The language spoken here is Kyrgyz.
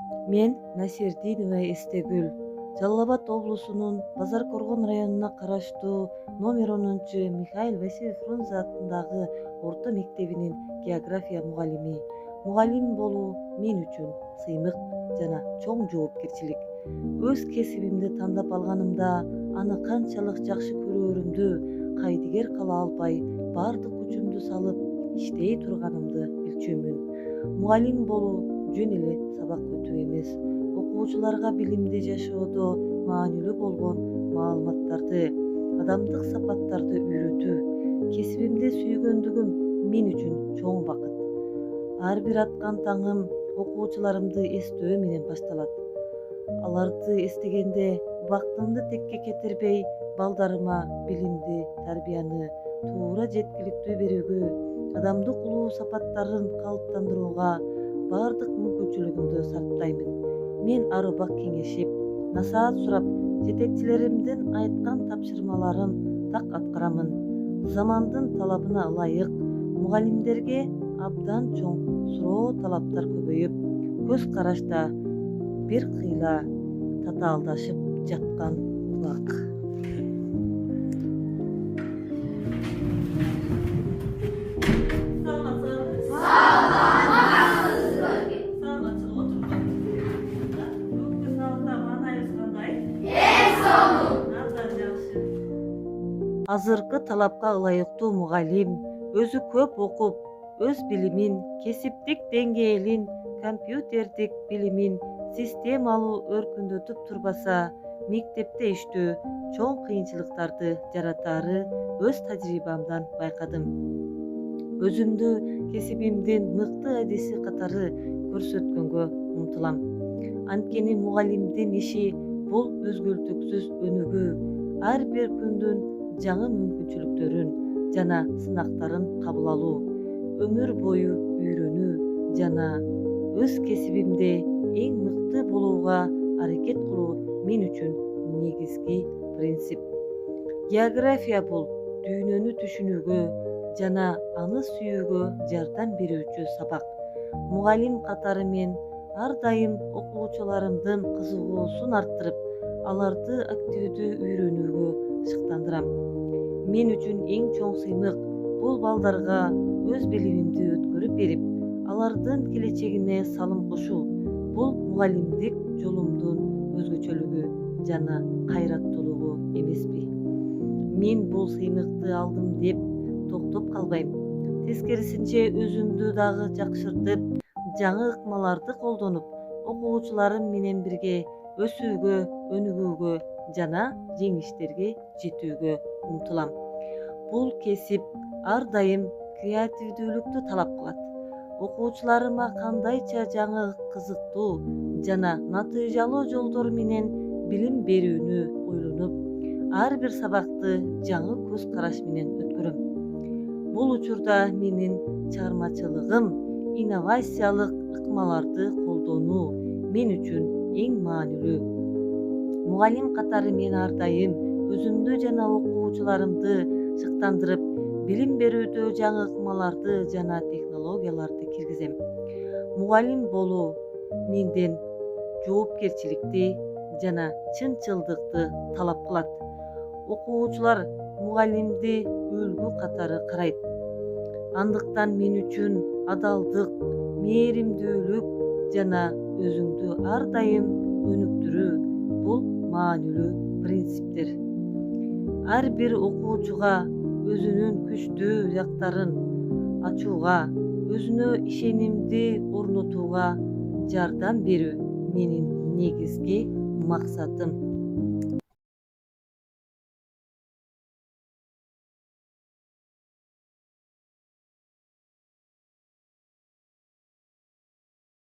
Мен Насирдинова Эстегүл, Жалал Абад облусунун Базар Коргон районуна караштуу номер 10 Михаил Васильев Фрунзе аттындагы орто мектебинин география мугалими. Мугалим болуу мен үчүн сыймык жана чоң жоопкерчилик. Өз кесибимди тандап алганымда аны канчалык жакшы көрөөрүмдү кайдыгер кала албай, баардык күчүмдү салып иштей турганымды билчүмүн. Мугалим болуу жөн эле сабак өтүү эмес, окуучуларга билимди жашоодо маанилүү болгон маалыматтарды, адамдык сапаттарды үйрөтүү. Кесибимди сүйгөндүгүм мен үчүн чоң бакыт. Ар бир аткан таңым окуучуларымды эстөө менен башталат. Аларды эстегенде убактымды текке кетирбей, балдарыма билимди, тарбияны туура жеткиликтүү берүүгө, адамдык улуу сапаттарын калыптандырууга баардык мүмкүнчүлүгүмдү сарптаймын. Мен ар убак кеңешип, насаат сурап, жетекчилеримдин айткан тапшырмаларын так аткарамын. Замандын талабына ылайык мугалимдерге абдан чоң суроо талаптар көбөйүп, көз карашта бир кыйла татаалдашып жаткан убак. Азыркы талапка ылайыктуу мугалим өзү көп окуп, өз билимин, кесиптик деңгээлин, компьютердик билимин системалуу өркүндөтүп турбаса, мектепте иштөө чоң кыйынчылыктарды жаратаары өз тажрыйбамдан байкадым. Өзүмдү кесибимдин мыкты адиси катары көрсөткөнгө умтулам. Анткени мугалимдин иши бул өзгөлтүксүз өнүгүү, ар бир күндүн жаңы мүмкүнчүлүктөрүн жана сынактарын кабыл алуу, өмүр бою үйрөнүү жана өз кесибимде эң мыкты болууга аракет кылуу мен үчүн негизги принцип. География бул дүйнөнү түшүнүүгө жана аны сүйүүгө жардам берүүчү сабак. Мугалим катары мен ар дайым окуучуларымдын кызыгуусун арттырып, аларды активдүү үйрөнүүгө шыктандырам. Мен үчүн эң чоң сыймык бул балдарга өз билимимди өткөрүп берип, алардын келечегине салым кошуу. Бул мугалимдик жолумдун өзгөчөлүгү жана кайраттуулугу эмеспи? Мен бул сыймыкты алдым деп токтоп калбайм. Тескерисинче өзүмдү дагы жакшыртып, жаңы ыкмаларды колдонуп, окуучуларым менен бирге өсүүгө, өнүгүүгө жана жеңиштерге жетүүгө умтулам. Бул кесип ар дайым креативдүүлүктү талап кылат. Окуучуларыма кандайча жаңы, кызыктуу жана натыйжалуу жолдор менен билим берүүнү ойлонуп, ар бир сабакты жаңы көз караш менен өткөрөм. Бул учурда менин чыгармачылыгым инновациялык ыкмаларды колдонуу мен үчүн эң маанилүү. Мугалим катары мен ар дайым өзүмдү жана окуучуларымды шыктандырып, билим берүүдө жаңы ыкмаларды жана технологияларды киргизем. Мугалим болуу менден жоопкерчиликти жана чынчылдыкты талап кылат. Окуучулар мугалимди үлгү катары карайт. Андыктан мен үчүн адалдык, мээримдүүлүк жана өзүңдү ар дайым өнүктүрүү бул маанилүү принциптер. Ар бир окуучуга өзүнүн күчтүү жактарын ачууга, өзүнө ишенимди орнотууга жардам берүү менин негизги максатым.